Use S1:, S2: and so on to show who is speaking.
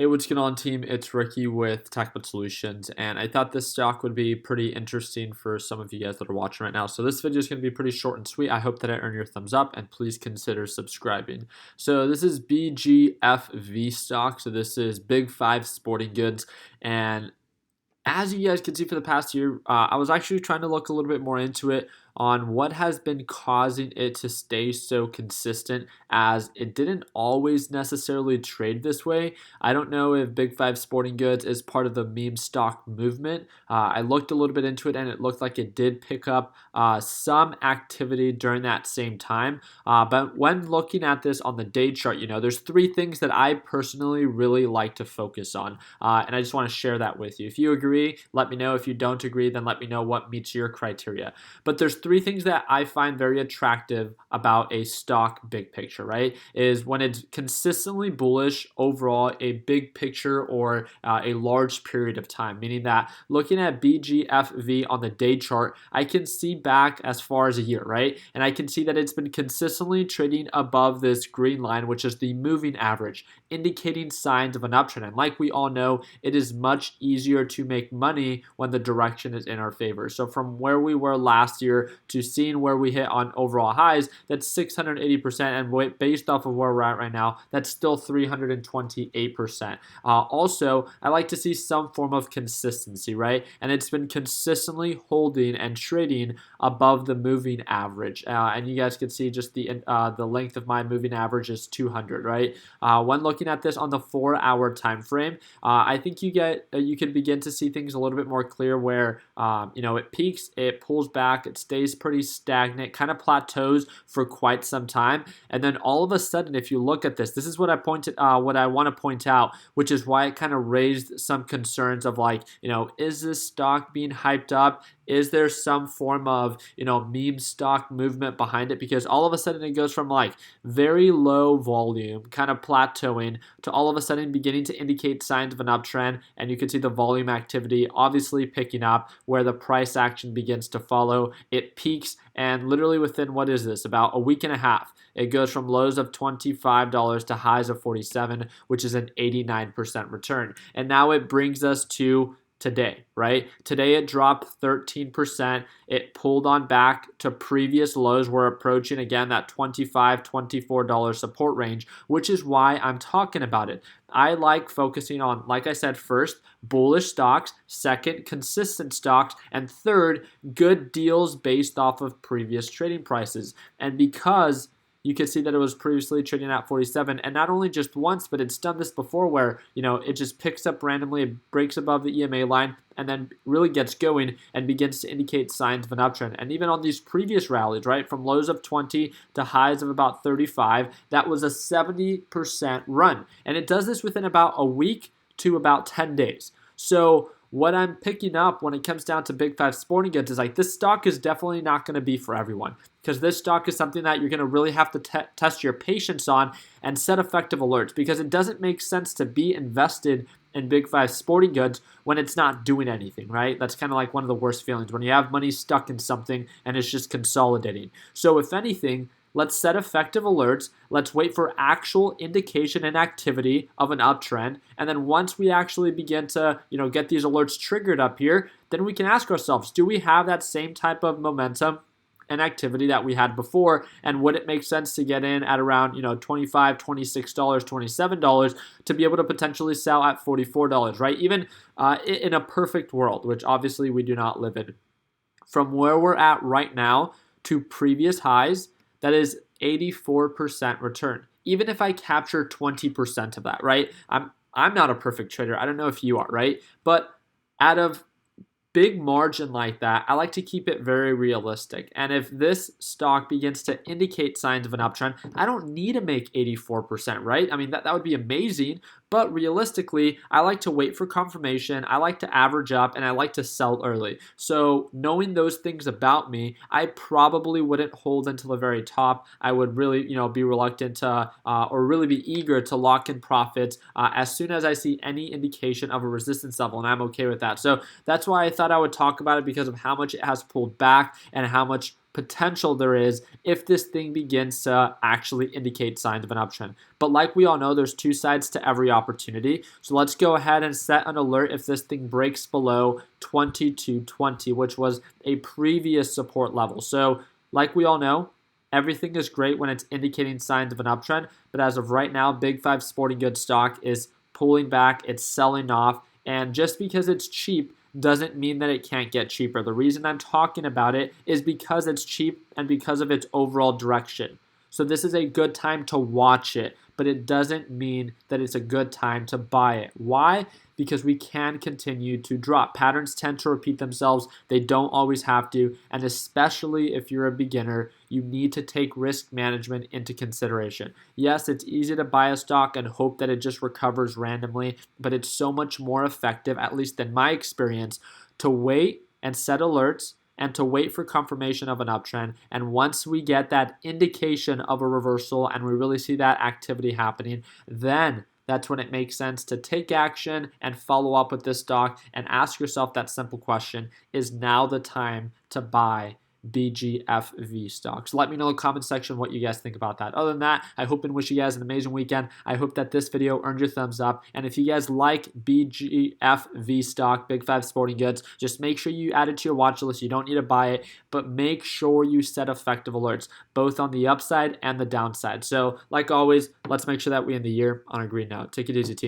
S1: Hey, what's going on, team? It's Ricky with TechBit Solutions, and I thought this stock would be pretty interesting for some of you guys that are watching right now. So this video is going to be pretty short and sweet. I hope that I earn your thumbs up, and please consider subscribing. So this is BGFV stock. So this is Big Five Sporting Goods, and as you guys can see for the past year, I was actually trying to look a little bit more into it on what has been causing it to stay so consistent, as it didn't always necessarily trade this way. I don't know if Big Five Sporting Goods is part of the meme stock movement. I looked a little bit into it, and it looked like it did pick up some activity during that same time. But when looking at this on the day chart, there's three things that I personally really like to focus on, and I just want to share that with you. If you agree, let me know. If you don't agree, then let me know what meets your criteria. But there's three things that I find very attractive about a stock big picture, right? Is when it's consistently bullish overall, a big picture or a large period of time, meaning that looking at BGFV on the day chart, I can see back as far as a year, right? And I can see that it's been consistently trading above this green line, which is the moving average, indicating signs of an uptrend. And like we all know, it is much easier to make money when the direction is in our favor. So from where we were last year to seeing where we hit on overall highs, that's 680%, and based off of where we're at right now, that's still 328%. Also, I like to see some form of consistency, right? And it's been consistently holding and trading above the moving average. And you guys can see just the length of my moving average is 200, right? When looking at this on the 4-hour time frame, I think you can begin to see things a little bit more clear where it peaks, it pulls back, it stays pretty stagnant, kind of plateaus for quite some time, and then all of a sudden, if you look at this is what I want to point out, which is why it kind of raised some concerns of like, is this stock being hyped up? Is there some form of meme stock movement behind it? Because all of a sudden it goes from like very low volume, kind of plateauing, to all of a sudden beginning to indicate signs of an uptrend, and you can see the volume activity obviously picking up, where the price action begins to follow. It peaks, and literally within, what is this, about a week and a half, it goes from lows of $25 to highs of $47, which is an 89% return. And now it brings us to today, right? Today it dropped 13%. It pulled on back to previous lows. We're approaching again that $25, $24 support range, which is why I'm talking about it. I like focusing on, like I said, first, bullish stocks, second, consistent stocks, and third, good deals based off of previous trading prices. And because you can see that it was previously trading at 47, and not only just once, but it's done this before where, it just picks up randomly, it breaks above the EMA line, and then really gets going and begins to indicate signs of an uptrend. And even on these previous rallies, right, from lows of 20 to highs of about 35, that was a 70% run. And it does this within about a week to about 10 days. So what I'm picking up when it comes down to Big Five Sporting Goods is like, this stock is definitely not going to be for everyone, because this stock is something that you're going to really have to test your patience on and set effective alerts, because it doesn't make sense to be invested in Big Five Sporting Goods when it's not doing anything, right? That's kind of like one of the worst feelings, when you have money stuck in something and it's just consolidating. So if anything, let's set effective alerts. Let's wait for actual indication and activity of an uptrend. And then once we actually begin to, get these alerts triggered up here, then we can ask ourselves, do we have that same type of momentum and activity that we had before? And would it make sense to get in at around, $25, $26, $27 to be able to potentially sell at $44, right? Even in a perfect world, which obviously we do not live in. From where we're at right now to previous highs, that is 84% return. Even if I capture 20% of that, right? I'm not a perfect trader. I don't know if you are, right? But out of big margin like that, I like to keep it very realistic. And if this stock begins to indicate signs of an uptrend, I don't need to make 84%, right? I mean, that would be amazing. But realistically, I like to wait for confirmation. I like to average up, and I like to sell early. So knowing those things about me, I probably wouldn't hold until the very top. I would really, be reluctant to, or really be eager to lock in profits as soon as I see any indication of a resistance level, and I'm okay with that. So that's why I thought I would talk about it, because of how much it has pulled back and how much potential there is if this thing begins to actually indicate signs of an uptrend. But like we all know, there's two sides to every opportunity. So let's go ahead and set an alert if this thing breaks below 2220, which was a previous support level. So like we all know, everything is great when it's indicating signs of an uptrend. But as of right now, Big 5 sporting goods stock is pulling back, it's selling off. And just because it's cheap doesn't mean that it can't get cheaper. The reason I'm talking about it is because it's cheap and because of its overall direction. So this is a good time to watch it, but it doesn't mean that it's a good time to buy it. Why? Because we can continue to drop. Patterns tend to repeat themselves. They don't always have to. And especially if you're a beginner, you need to take risk management into consideration. Yes, it's easy to buy a stock and hope that it just recovers randomly, but it's so much more effective, at least in my experience, to wait and set alerts and to wait for confirmation of an uptrend. And once we get that indication of a reversal and we really see that activity happening, then that's when it makes sense to take action and follow up with this stock and ask yourself that simple question: is now the time to buy BGFV stocks? Let me know in the comment section what you guys think about that. Other than that, I hope and wish you guys an amazing weekend. I hope that this video earned your thumbs up. And if you guys like BGFV stock, Big 5 Sporting Goods, just make sure you add it to your watch list. You don't need to buy it, but make sure you set effective alerts, both on the upside and the downside. So like always, let's make sure that we end the year on a green note. Take it easy, team.